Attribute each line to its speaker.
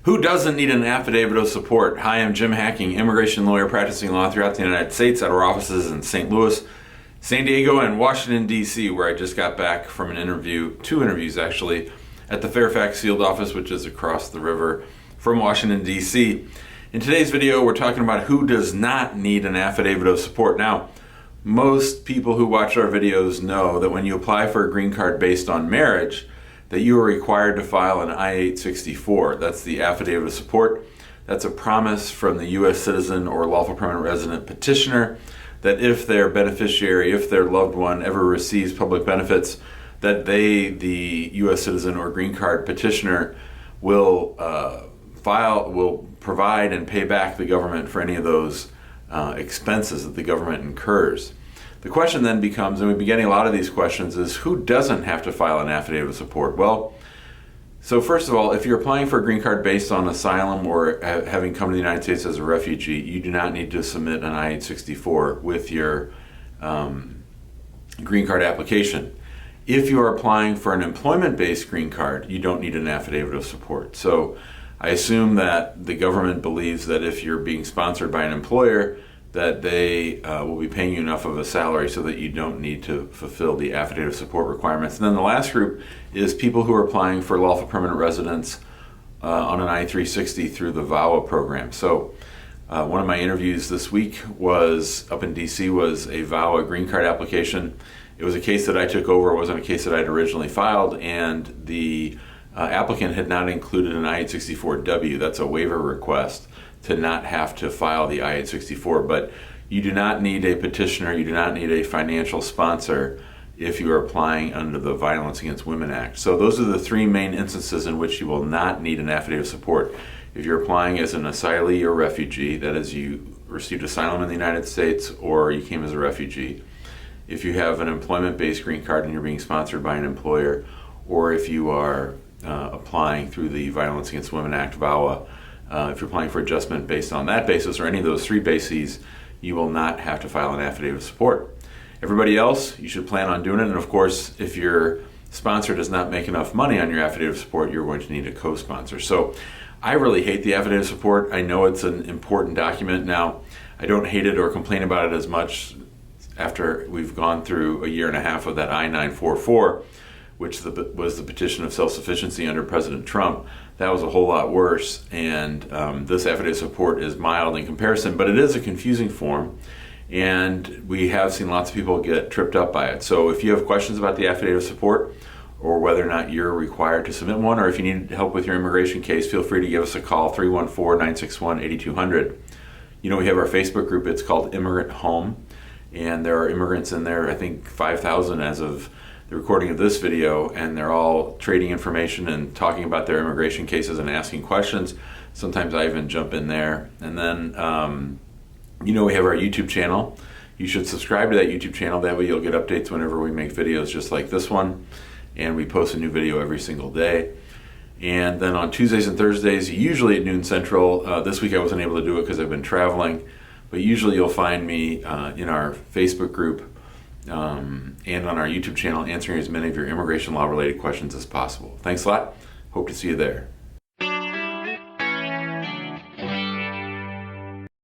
Speaker 1: Who doesn't need an affidavit of support? Hi, I'm Jim Hacking, immigration lawyer practicing law throughout the United States at our offices in St. Louis, San Diego, and Washington, D.C., where I just got back from an interview, 2 interviews actually, at the Fairfax field office, which is across the river from Washington, D.C. In today's video, we're talking about who does not need an affidavit of support. Now, most people who watch our videos know that when you apply for a green card based on marriage, that you are required to file an I-864. That's the affidavit of support. That's a promise from the U.S. citizen or lawful permanent resident petitioner that if their beneficiary, if their loved one ever receives public benefits, that they, the U.S. citizen or green card petitioner, will provide and pay back the government for any of those expenses that the government incurs. The question then becomes, and we've been getting a lot of these questions, is who doesn't have to file an affidavit of support? Well, so first of all, if you're applying for a green card based on asylum or having come to the United States as a refugee, you do not need to submit an I-864 with your green card application. If you are applying for an employment-based green card, you don't need an affidavit of support. So I assume that the government believes that if you're being sponsored by an employer, that they will be paying you enough of a salary so that you don't need to fulfill the affidavit of support requirements. And then the last group is people who are applying for lawful permanent residence on an I-360 through the VAWA program. So one of my interviews this week was up in DC was a VAWA green card application. It was a case that I took over. It wasn't a case that I'd originally filed, and the applicant had not included an I-864W. That's a waiver request to not have to file the I-864, but you do not need a petitioner, you do not need a financial sponsor if you are applying under the Violence Against Women Act. So those are the 3 main instances in which you will not need an affidavit of support. If you're applying as an asylee or refugee, that is, you received asylum in the United States or you came as a refugee. If you have an employment-based green card and you're being sponsored by an employer, or if you are applying through the Violence Against Women Act, VAWA, if you're applying for adjustment based on that basis or any of those 3 bases, you will not have to file an affidavit of support. Everybody else, you should plan on doing it. And of course, if your sponsor does not make enough money on your affidavit of support, you're going to need a co-sponsor. So I really hate the affidavit of support. I know it's an important document. Now, I don't hate it or complain about it as much after we've gone through a year and a half of that I-944, which was the petition of self-sufficiency under President Trump. That was a whole lot worse, and this affidavit of support is mild in comparison, but it is a confusing form, and we have seen lots of people get tripped up by it. So if you have questions about the affidavit of support, or whether or not you're required to submit one, or if you need help with your immigration case, feel free to give us a call, 314-961-8200. You know, we have our Facebook group. It's called Immigrant Home, and there are immigrants in there, I think 5,000 as of the recording of this video, and they're all trading information and talking about their immigration cases and asking questions. Sometimes I even jump in there. And then, you know, we have our YouTube channel. You should subscribe to that YouTube channel. That way you'll get updates whenever we make videos just like this one. And we post a new video every single day. And then on Tuesdays and Thursdays, usually at noon Central. This week I wasn't able to do it because I've been traveling. But usually you'll find me in our Facebook group and on our YouTube channel answering as many of your immigration law related questions as possible. Thanks a lot. Hope to see you there.